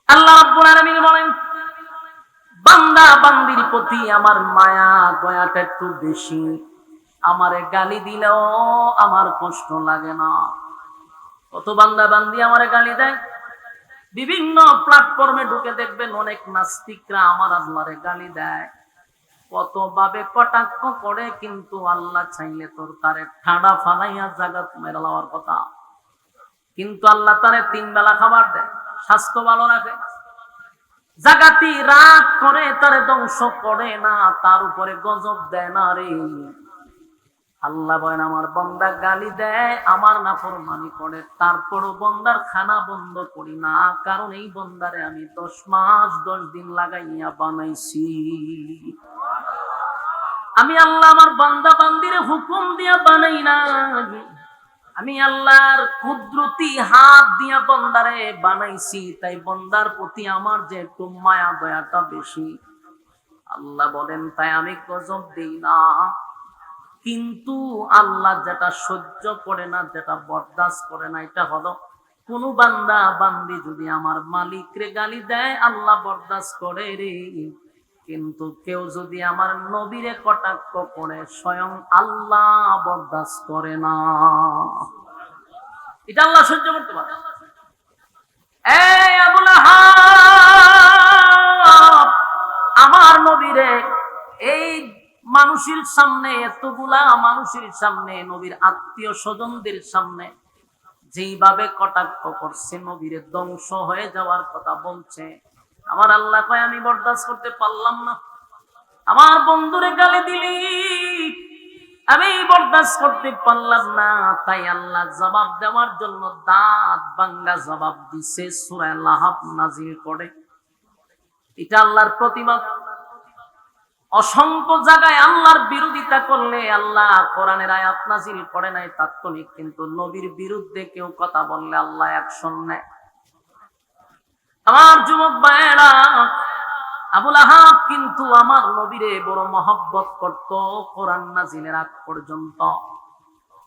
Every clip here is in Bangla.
আল্লাহ রাব্বুল আলামিন বলেন, বান্দা বান্দির প্রতি আমার মায়া দয়াটা একটু বেশি। আমারে গালি দিলেও আমার কষ্ট লাগে না। কত বান্দা বান্দি আমারে গালি দেয়। বিভিন্ন প্ল্যাটফর্মে ঢুকে দেখবেন অনেক নাস্তিকরা আমার আল্লাহরে গালি দেয়, কত ভাবে কটাক্ষ করে, কিন্তু আল্লাহ চাইলে তোর তারে ঠাডা ফালাইয়া জাগাত মেরে লওয়ার কথা। কিন্তু আল্লাহ তারে 3 বেলা খাবার দেয়, স্বাস্থ্য ভালো রাখে, জাগাতি রাগ করে তারে ধ্বংস করে না, তার উপরে গজব দেয় না রে। আল্লাহ বলেন, আমার বান্দা গালি দেয়, আমার নাফরমানি করে, তারপরও বান্দার খানা বন্ধ করি না, কারণ এই বান্দারে আমি 10 মাস 10 দিন লাগাইয়া বানাইছি। আমি আল্লাহ আমার বান্দা বান্দিরে হুকুম দিয়া বানাই না, আমি আল্লাহর কুদরতি হাত দিয়া বান্দারে বানাইছি। তাই বান্দার প্রতি আমার যে একটু মায়া দয়াটা বেশি। আল্লাহ বলেন, তাই আমি গজব দেই না। কিন্তু আল্লাহ যেটা সহ্য করে না, যেটা বরদাস্ত করে না, এটা হলো কোন বান্দা বান্দি যদি আমার মালিকরে গালি দেয়, আল্লাহ বরদাস্ত করে রে। কিন্তু কেউ যদি আমার নবীরে কটাক্ষ করে, স্বয়ং আল্লাহ বরদাস্ত করে না। এটা আল্লাহ সহ্য করতে পারে। এই আবুল আহাব, আমার নবীরে এই মানুষের সামনে, এতগুলা মানুষের সামনে, নবীর আত্মীয় স্বজনদের সামনে যেইভাবে কটাক্ষ করছে, নবীরে ধ্বংস হয়ে যাওয়ার কথা বলছে, আমার আল্লাহ কয় আমি বরদাস্ত করতে পারলাম না। আমার বন্ধুরে গালি দিলি, আমি বরদাস্ত করতে পারলাম না। তাই আল্লাহ জবাব দেওয়ার জন্য দাঁত ভাঙ্গা জবাব দিছে, সূরা লাহাব নাজিল করে। এটা আল্লাহর প্রতিবাদ। অসংখ্য জায়গায় আল্লাহর বিরোধিতা করলে আল্লাহ কোরআনের আয়াত নাজিল করে নাই তাৎক্ষণিক, কিন্তু নবীর বিরুদ্ধে কেউ কথা বললে আল্লাহ অ্যাকশন নেয়। আমার যুবক ভাইয়েরা, আবুল আহাব কিন্তু আমার নবীরে বড় মহব্বত করত। কোরআন নাজিলের আগ পর্যন্ত,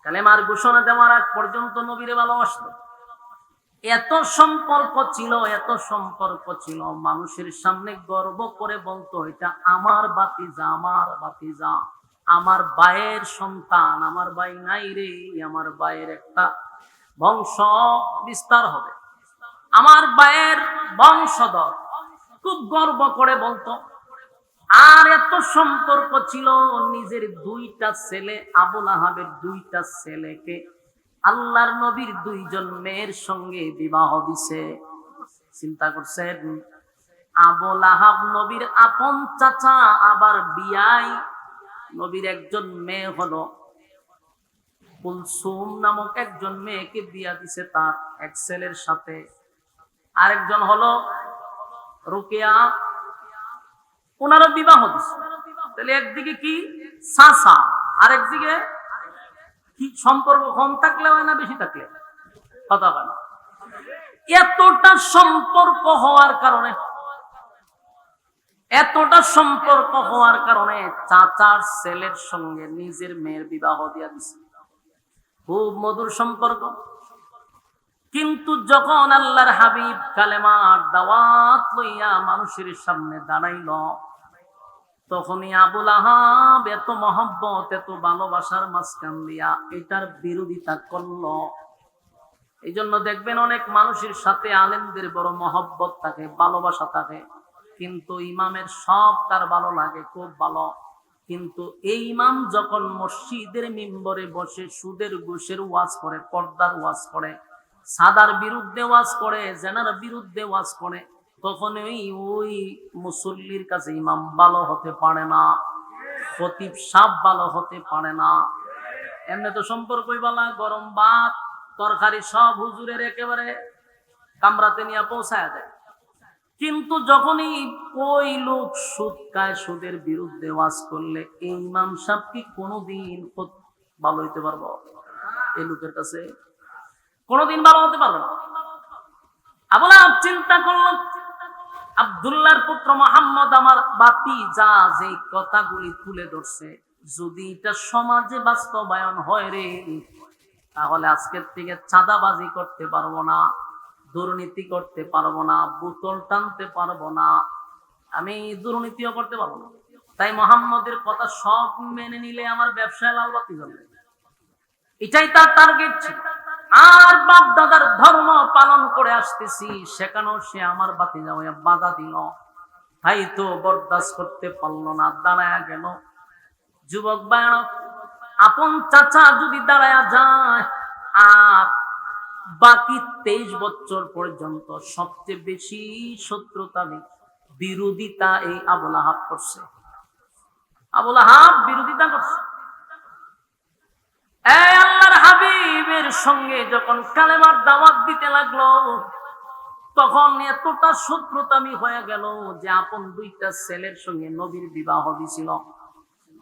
কালেমার ঘোষণা দেওয়ার আগ পর্যন্ত নবীরে ভালোবাসত। এত সম্পর্ক ছিল, এত সম্পর্ক ছিল, মানুষের সামনে গর্ব করে বলতো, এটা আমার ভাতিজা, আমার ভাতিজা, আমার ভাইয়ের সন্তান, আমার ভাই নাই রে, আমার ভাইয়ের একটা বংশ বিস্তার হবে, আমার ভাইয়ের বংশধর, খুব গর্ব করে বলতো। আর এত সম্পর্ক ছিল, নিজের 2টা ছেলে, আবুল আহাবের 2টা ছেলেকে আল্লাহর নবীর 2জন মেয়ের সঙ্গে বিবাহ দিছে। চিন্তা করছেন, আবুল আহাব নবীর আপন চাচা, আবার বিয়াই নবীর একজন মেয়ে হলো কুলসুম নামক একজন মেয়েকে বিয়া দিছে তার এক ছেলের সাথে। আরেকজন হলো রুকিয়া, ওনারও বিবাহ দিছে। তাহলে একদিকে কি চাচা, আরেকদিকে কি সম্পর্ক কম থাকলে হয় না বেশি থাকলে কথা হয় না। এতটা সম্পর্ক হওয়ার কারণে, এতটা সম্পর্ক হওয়ার কারণে চাচার ছেলের সঙ্গে নিজের মেয়ের বিবাহ দিয়া দিছে। খুব মধুর সম্পর্ক। কিন্তু যখন আল্লাহর হাবিব কালেমার দাওয়াত লইয়া মানুষের সামনে দাঁড়াইল, তখনই আবুল আহাব এত মহব্বত, এত ভালোবাসার মাঝখান দিয়া এটার বিরোধিতা করল। এই জন্য দেখবেন অনেক মানুষের সাথে আলেমদের বড় মহব্বত থাকে, ভালোবাসা থাকে, কিন্তু ইমামের সব তার ভালো লাগে, খুব ভালো। কিন্তু এই ইমাম যখন মসজিদের মিম্বরে বসে সুদের ঘুষের ওয়াজ করে, পর্দার ওয়াজ করে, সাদার বিরুদ্ধে ওয়াজ করে, জেনার বিরুদ্ধে ওয়াজ করে, তখন ওই মুসল্লির কাছে ইমাম ভালো হতে পারে না, খতিব সাহেব ভালো হতে পারে না। এমনি তো সম্পর্কই বলা, গরম ভাত তরকারি সব হুজুরের একেবারে কামরাতে নিয়ে পৌঁছায় দেয়। কিন্তু যখনই ওই লোক সুদ খায়, সুদের বিরুদ্ধে ওয়াজ করলে, এই ইমাম সাহেব কি কোনোদিন ভালো হইতে পারবো? এই লোকের কাছে কোনোদিন ভালো হতে পারবে না। আবুল আহাব চিন্তা করলো, আব্দুল্লাহর পুত্র মুহাম্মদ আমার ভাতিজা যে কথাগুলি তুলে ধরছে, যদি এটা সমাজে বাস্তবায়ন হয় রে, তাহলে আজকের থেকে চাঁদাবাজি করতে পারবো না, দুর্নীতি করতে পারবো না, বোতল টানতে পারবো না, আমি দুর্নীতিও করতে পারবো না। তাই মুহাম্মদের কথা সব মেনে নিলে আমার ব্যবসায় লাল বাতি জ্বলবে, এটাই তার টার্গেট ছিল। আর বাপ দাদার ধর্ম পালন করে আসতেছি, সেখানেও সে আমার বাতি যাওয়া বাধা দিল। তাই তো বরদাস্ত করতে পারলো না, দাঁড়ায়া গেল। যুবক ভাইরা, আপন চাচা যদি দাঁড়ায়া যায়, আর বাকি 23 বছর পর্যন্ত সবচেয়ে বেশি শত্রুতা বিরোধিতা এই আবুল আহাব করছে। আবুল আহাব বিরোধিতা করছে। এই আল্লাহর হাবিবের সঙ্গে যখন কালেমার দাওয়াত দিতে লাগলো, তখন এতটা শত্রুতামি হয়ে গেল যে আপন দুইটা ছেলের সঙ্গে নবীর বিবাহ দিছিল।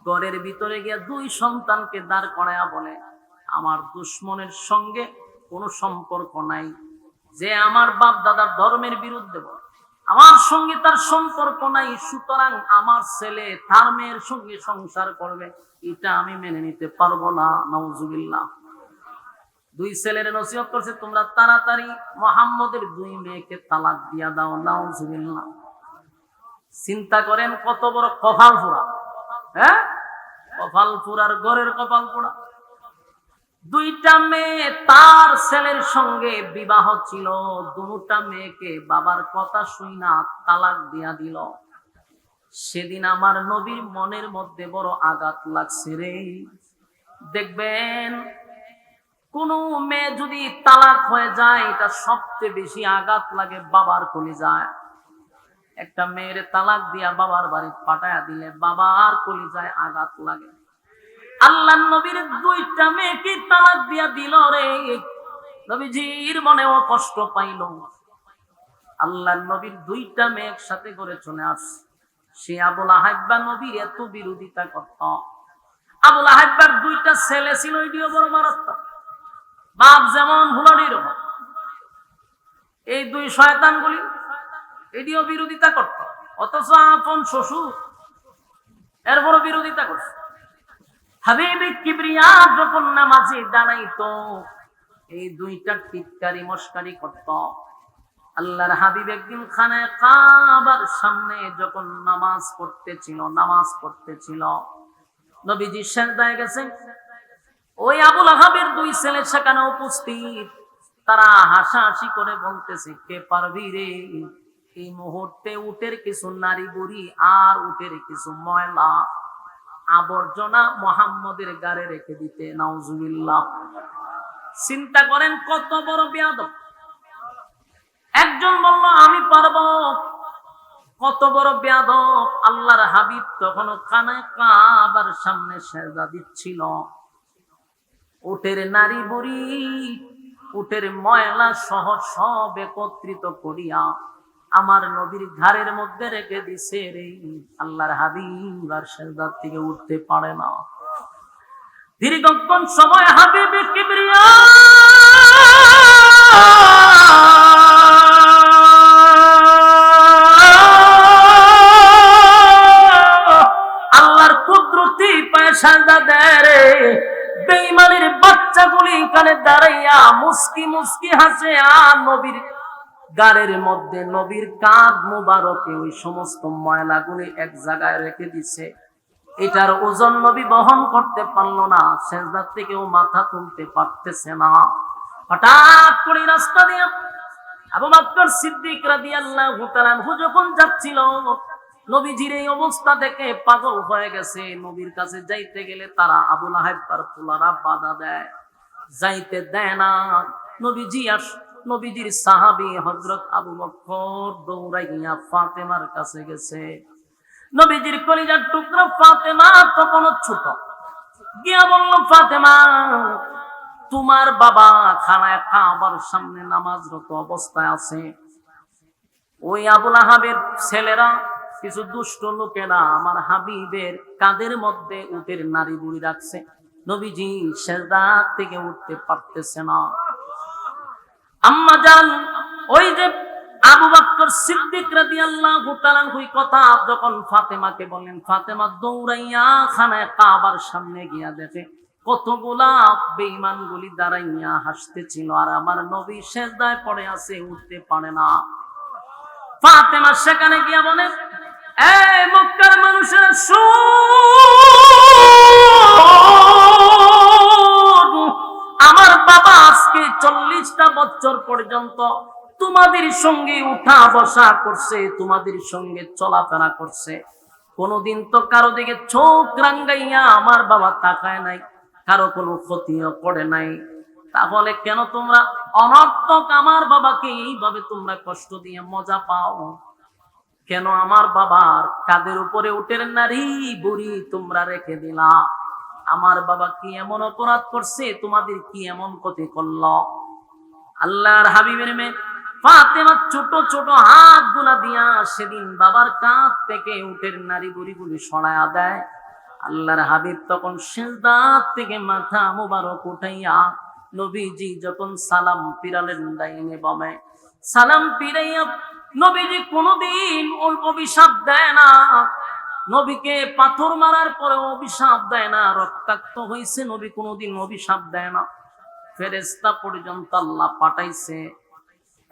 ঘরের ভিতরে গিয়ে 2 সন্তানকে দাঁড় করায়া বলে, আমার দুশ্মনের সঙ্গে কোনো সম্পর্ক নাই, যে আমার বাপ দাদার ধর্মের বিরুদ্ধে বলে, আমার সঙ্গে তার সম্পর্ক নাই, সুতরাং আমার ছেলে তার মেয়ের সঙ্গে সংসার করবে, এটা আমি মেনে নিতে পারবো না। নাউজুবিল্লাহ। 2 ছেলের নসিহত করছে, তোমরা তাড়াতাড়ি মুহাম্মদের 2 মেয়েকে তালাক দিয়া দাও। নাউজুবিল্লাহ। চিন্তা করেন কত বড় কপাল পোড়া, হ্যাঁ, কপাল পোড়ার ঘরের কপাল পোড়া। 2টা মেয়ে তার ছেলের সঙ্গে বিবাহ ছিল, 2টা মেয়েকে বাবার কথা শুনা তালাক দিয়া দিল। সেদিন আমার নবীর মনের মধ্যে বড় আঘাত লাগছে রে। দেখবেন কোন মেয়ে যদি তালাক হয়ে যায়, এটা সবচেয়ে বেশি আঘাত লাগে বাবার কলিজায়। একটা মেয়ের তালাক দিয়া বাবার বাড়ি পাঠায়া দিলে বাবার কলিজায় আঘাত লাগে। আল্লাহ নবীর 2টা মেয়েকে তালাক দিয়া দিল রে, নবীজির মনেও কষ্ট পাইল। আল্লাহ নবীর 2টা মেয়ে একসাথে করে চলে আসছে। সে আবুল আহাব নবীর এত বিরোধিতা করত। আবুল আহাবের 2টা ছেলে ছিল, এটিও বড় মারাত্মক। বাপ যেমন হুলানির, এই 2 শয়তানগুলি এটিও বিরোধিতা করত, অথচ আপন শ্বশুর এরপরও বিরোধিতা করছে। হাবিবে কিবরিয়া যখন নামাজে দাঁড়াইতো, এই 2টা টিটকারি মস্কারি করত। আল্লাহর হাবিব একদিন খানায় কাবার সামনে যখন নামাজ পড়তেছিল, নবীজি সিজদায় গেছে। ওই আবুল আহাবের 2 ছেলে সেখানে উপস্থিত। তারা হাসাহাসি করে বলতেছে, কে পারবি রে এই মুহূর্তে উটের কিছু নারী বুড়ি আর উটের কিছু ময়লা আবর্জনা মুহাম্মদের গাড়ে রেখে দিতে। নাউজুবিল্লাহ। চিন্তা করেন কত বড় বেয়াদব। একজন বলল আমি পারবো, কত বড় বেয়াদব। আল্লাহর হাবিব তখন কানে কাবার সামনে সেজদা দিচ্ছিল। উটের নারী বুড়ি, উটের ময়লা সহ সব একত্রিত করিয়া আমার নবীর ঘাড়ের মধ্যে রেখে দিছে রে। আল্লাহর হাবিব আর সেজদা থেকে উঠতে পারে না। দীর্ঘক্ষণ সময় হাবিবে কিবরিয়া আল্লাহর কুদরতি পায়ে সেজদা দেয় রে। বেঈমানের বাচ্চাগুলি এখানে দাঁড়াইয়া মুস্কি মুস্কি হাসে, আর নবীর গাড়ের মধ্যে নবীর কাঁধ মুবারকে ওই সমস্ত ময়লাগুলি এক জায়গায় রেখে দিছে। এটার ওজন নবী বহন করতে পারলো না, সেজদা থেকেও মাথা তুলতে পারতেছে না। হঠাৎ করে রাস্তা দিয়ে আবু বকর সিদ্দিক রাদিয়াল্লাহু তাআলা যখন যাচ্ছিল, নবীজির এই অবস্থা দেখে পাগল হয়ে গেছে। নবীর কাছে যাইতে গেলে তারা আবুল আহাব তার পোলারা বাধা দেয়, যাইতে দেয় না। নবীজির সাহাবী হযরত আবু বকর দৌড়াইয়া ফাতেমার কাছে গেছে। নবীজির কলিজার টুকরা ফাতেমা তখনও ছোট, গিয়া বলল, ফাতেমা তোমার বাবা খানায় কাবার সামনে নামাজরত অবস্থায় আছে। ওই আবুল আহাবের ছেলেরা, কিছু দুষ্ট লোকেরা আমার হাবিবের কাঁধের মধ্যে উটের নারী বুড়ি রাখছে। নবীজি সেজদা থেকে উঠতে পারতেছে না। আম্মা জান, ওই যে আবু বকর সিদ্দিক রাদিয়াল্লাহু তাআলা ওই কথা যখন ফাতেমাকে বলেন, ফাতেমা দৌড়াইয়া খানায় কাবার সামনে গিয়া দেখে কতগুলা বেঈমান গুলি দাঁড়াইয়া হাসতেছিল, আর আমার নবী সেজদায় পড়ে আছে, উঠতে পারে না। ফাতেমা সেখানে গিয়া বলে, এই মক্কার মানুষেরা শুন, আমার বাবা আজকে 40টা বছর পর্যন্ত তোমাদের সঙ্গে উঠা বসা করছে, তোমাদের সঙ্গে চলাফেরা করছে, কোনদিন তো কারো দিকে চোখ রাঙ্গাইয়া আমার বাবা তাকায় নাই, কারো কোনো ক্ষতিও করে নাই। তাহলে কেন তোমরা অনর্থক আমার বাবাকে এইভাবে তোমরা কষ্ট দিয়ে মজা পাও? কেন আমার বাবার কাদের উপরে উটের নারী বুড়ি তোমরা রেখে দিলা? আমার বাবা কি এমন অপরাধ করছে? তোমাদের কি এমন ক্ষতি করলো? আল্লাহর হাবিবের মেয়ে ফাতেমা ছোট ছোট হাত গুলা দিয়া সেদিন বাবার কাঁধ থেকে উটের নারী বুড়িগুলি সরায়া দেয়। আল্লাহর হাবিব তখন সিজদা থেকে মাথা মোবারক উঠাইয়া নবীজি যখন সালাম ফিরালেন ডাইনে বামে, সালাম ফিরাইয়া নবীজি কোনদিন ওই অভিশাপ দেয় না, নবীকে পাথর মারার পরে অভিশাপ দেয় না, রক্তাক্ত হয়েছে নবী কোনদিন অভিশাপ দেয় না। ফেরেশতা পর্যন্ত আল্লাহ পাঠাইছে,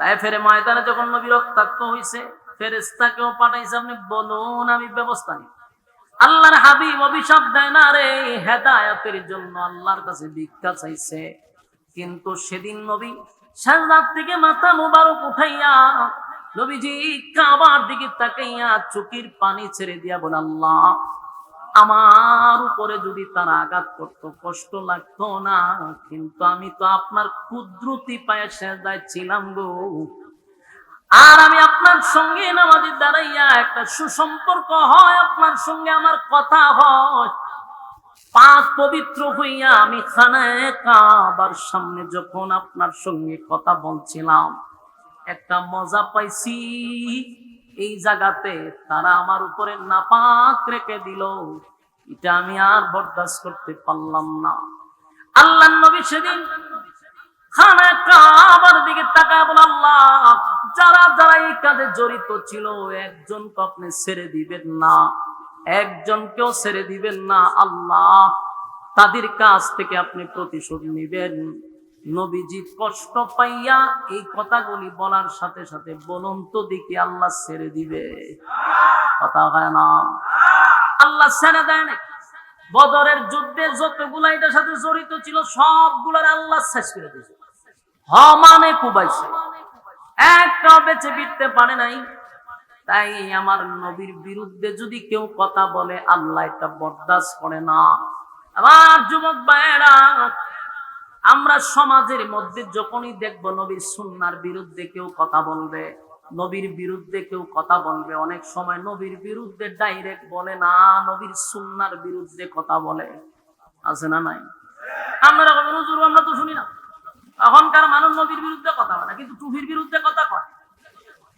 তাই ফেরে ময়দানে যখন নবী রক্তাক্ত হয়েছে ফেরেশতাকেও পাঠাইছে, আপনি বলুন আমি ব্যবস্থা নিই। আল্লাহর হাবিব অভিশাপ দেয় না রে, হেদায়েতের জন্য আল্লাহর কাছে ভিক্ষা চাইছে। কিন্তু সেদিন নবী সাজদা থেকে মাথা মোবারক উঠাইয়া নবীজি কাবার দিকে তাকাইয়া চোখের পানি ছেড়ে দিয়া বলে, আল্লাহ আমার উপরে যদি তারা আঘাত করতো কষ্ট লাগতো না, কিন্তু আমি তো আপনার কুদরতি পায়ে সেজদায় ছিলাম গো, আর আমি আপনার সঙ্গে নামাজে দাঁড়াইয়া একটা সুসম্পর্ক হয়, আপনার সঙ্গে আমার কথা হয়, পাক পবিত্র হইয়া আমি খানায়ে কাবার সামনে যখন আপনার সঙ্গে কথা বলছিলাম একটা মজা পাইছি, এই জায়গাতে তারা আমার উপরে নাপাক রেখে দিল, এটা আমি আর বরদাস্ত করতে পারলাম না। আল্লাহর নবী সেদিন খানায়ে কাবার দিকে তাকায় বলে, আল্লাহ যারা যারা এই কাজে জড়িত ছিল একজনকে আপনি ছেড়ে দিবেন না, একজনকেও ছেড়ে দিবেন না, আল্লাহ তাদের কাছ থেকে আপনি প্রতিশোধ নিবেন। নবীজি কষ্ট পাইয়া এই কথাগুলি বলার সাথে সাথে বলুন তো দেখি আল্লাহ ছেড়ে দিবে? কথা হয় না, আল্লাহ ছেড়ে দেয় না। বদরের যুদ্ধে যতগুলা এটার সাথে জড়িত ছিল সবগুলার আল্লাহ শেষ করে দিয়েছে, মানে কুবাইছে, একটাও বেঁচে ফিরতে পারে নাই। তাই আমার নবীর বিরুদ্ধে যদি কেউ কথা বলে আল্লাহ এটা বরদাস্ত করে না। আমার যুবক ভাইয়েরা, আমরা সমাজের মধ্যে যখনই দেখবো নবীর সুন্নাহর বিরুদ্ধে কেউ কথা বলবে, নবীর বিরুদ্ধে কেউ কথা বলবে, অনেক সময় নবীর বিরুদ্ধে ডাইরেক্ট বলে না, নবীর সুন্নাহর বিরুদ্ধে কথা বলে, আছে না নাই? আমরা হুজুর আমরা তো শুনি না, এখনকার মানুষ নবীর বিরুদ্ধে কথা বলে না, কিন্তু টুপির বিরুদ্ধে কথা কয়,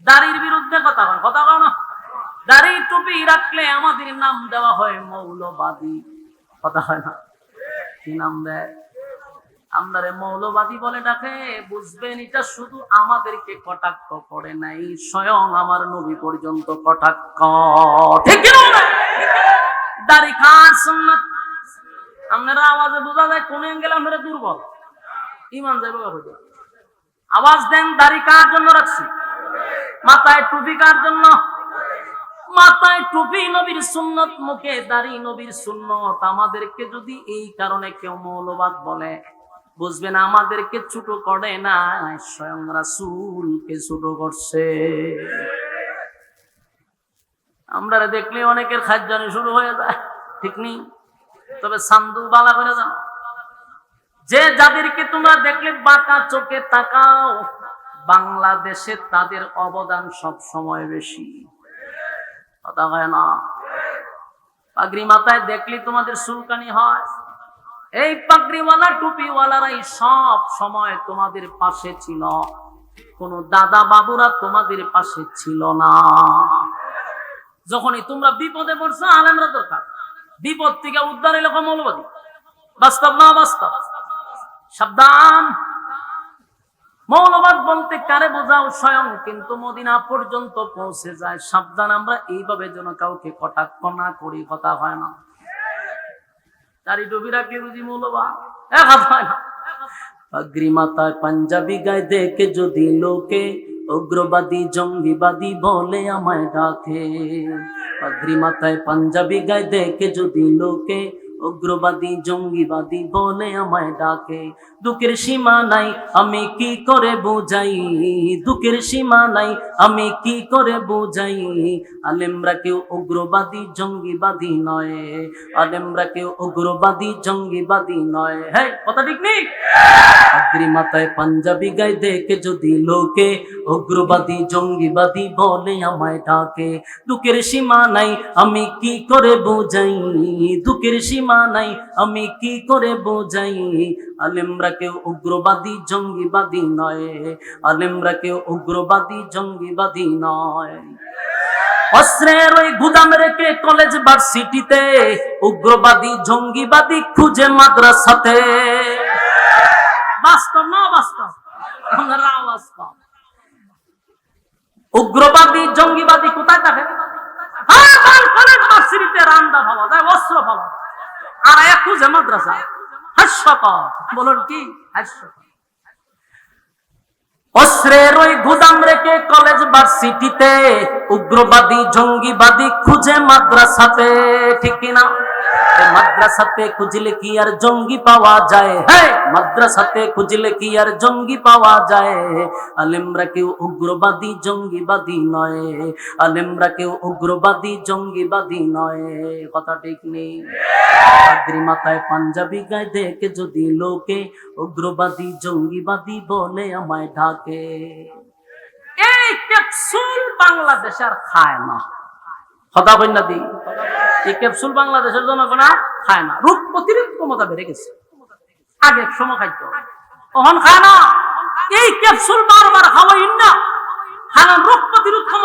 দাড়ির বিরুদ্ধে কথা কয়, কথা কয় না? দাড়ি টুপি রাখলে আমাদের নাম দেওয়া হয় মৌলবাদী, কথা হয় না? কি নাম দেয়? আমরারে মৌলবাদী বলে ডাকে। বুঝবেন এটা শুধু আমাদেরকে কটাক্ষ করে নাই, স্বয়ং আমার নবী পর্যন্ত কটাক্ষ। ঠিক কি না? দাড়ি কার সুন্নাত? আপনারা আওয়াজে বোঝা যায় কোন অ্যাঙ্গেলে আপনারা দুর্বল, ইমান যাইব। আওয়াজ দেন, দাড়ি কার জন্য রাখছি? মাথায় টুপি কার জন্য? মাথায় টুপি নবীর সুন্নত, মুখে দাড়ি নবীর সুন্নত। আমাদেরকে যদি এই কারণে কেউ মৌলবাদ বলে, বুঝবেন আমাদেরকে ছোট করে না, স্বয়ং রাসূলকে ছোট করছে। আমরা দেখলে অনেকের খাজ্জানি শুরু হয়ে যায়, ঠিক নেই? তবে সান্দু বালা করে যান, যে যাদেরকে তোমরা দেখলে বাঁকা চোখে তাকাও, বাংলাদেশে তাদের অবদান সব সময় বেশি, কথা হয় না? পাগড়ি মাথায় দেখলে তোমাদের সুলকানি হয়, এই পাগড়িওয়ালা টুপিওয়ালারাই সব সময় তোমাদের পাশে ছিল, কোন দাদা বাবুরা তোমাদের পাশে ছিল না। যখনই তোমরা বিপদে পড়ছো আলেমরা দরকার, বিপদ থেকে উদ্ধার হইলে মৌলবাদী। বাস্তব না বাস্তব? সাবধান। মৌলবাদ বলতে কারে বোঝাও? স্বয়ং কিন্তু মদিনা পর্যন্ত পৌঁছে যায়। সাবধান, আমরা এইভাবে যেন কাউকে কটাক্ষ না করি, কথা হয় না? দাড়ি টুপি রাখলে বুঝি মূল্যবান? কথা হয় না। পাগড়ি মাথায় পাঞ্জাবি গায়ে দেখে যদি লোকে উগ্রবাদী জঙ্গিবাদী বলে আমায় ডাকে। পাগড়ি মাথায় পাঞ্জাবি গায়ে দেখে যদি লোকে উগ্রবাদী জঙ্গিবাদী বলে আমায় ডাকে। দুঃখের সীমা নাই আমি কি করে বুঝাই, দুঃখের সীমা নাই আমি কি করে বুঝাই। আলেমরা কেউ উগ্রবাদী জঙ্গিবাদী নয়, আলেমরা কেউ উগ্রবাদী জঙ্গিবাদী নয়। হ্যাঁ, কথা ঠিক নেই? পাগড়ি মাথায় পাঞ্জাবি গায়ে দেখে যদি লোকে উগ্রবাদী জঙ্গিবাদী বলে আমায় ডাকে। দুঃখের সীমা নাই আমি কি করে বোঝাই, দুঃখের সীমা নাই আমি কি করে বোঝাই। আলেমরা কেউ উগ্রবাদী জঙ্গিবাদী নয়, আলেমরা কেউ উগ্রবাদী জঙ্গিবাদী নয়। অস্ত্রের ওই গুদাম রেখে কলেজ ভার্সিটিতে উগ্রবাদী জঙ্গিবাদী খুঁজে মাদ্রাসাতে। বাস্তব না বাস্তব? আমরা বাস্তব। উগ্রবাদী জঙ্গিবাদী কোথায় থাকে? কলেজ ভার্সিটিতে রান্দা পাওয়া যায়, অস্ত্র পাওয়া যায়, আর এক খুঁজে মাদ্রাসা। হাস্যকর, বলুন কি হাস্যকর? অস্ত্রের ওই গুদাম রেখে কলেজ ভার্সিটিতে উগ্রবাদী জঙ্গিবাদী খুঁজে মাদ্রাসাতে, ঠিক কিনা? মাদ্রাসাতে খুঁজলে কি আর জঙ্গি পাওয়া যায়? হ্যাঁ, মাদ্রাসাতে খুঁজলে কি আর জঙ্গি পাওয়া যায়? আলেমরা কেউ উগ্রবাদী জঙ্গিবাদী নয়, আলেমরা কেউ উগ্রবাদী জঙ্গিবাদী নয়। কথা ঠিক নেই? পাগড়ি মাথায় পাঞ্জাবি গায়ে দেখে যদি লোকে উগ্রবাদী জঙ্গিবাদী বলে আমায় ঢাকে। এই ক্যাপসুল বাংলাদেশ আর খায় না। কথা কই না দি? এই ক্যাপসুল বাংলাদেশের জনগণ আর খায় না। রোগ প্রতিরোধ ক্ষমতা বেড়ে গেছে, আগে এক সময় খাইতো, এখন খায় না। এই ক্যাপসুল বারবার খাওয়াই না, খান রোগ প্রতিরোধ ক্ষমতা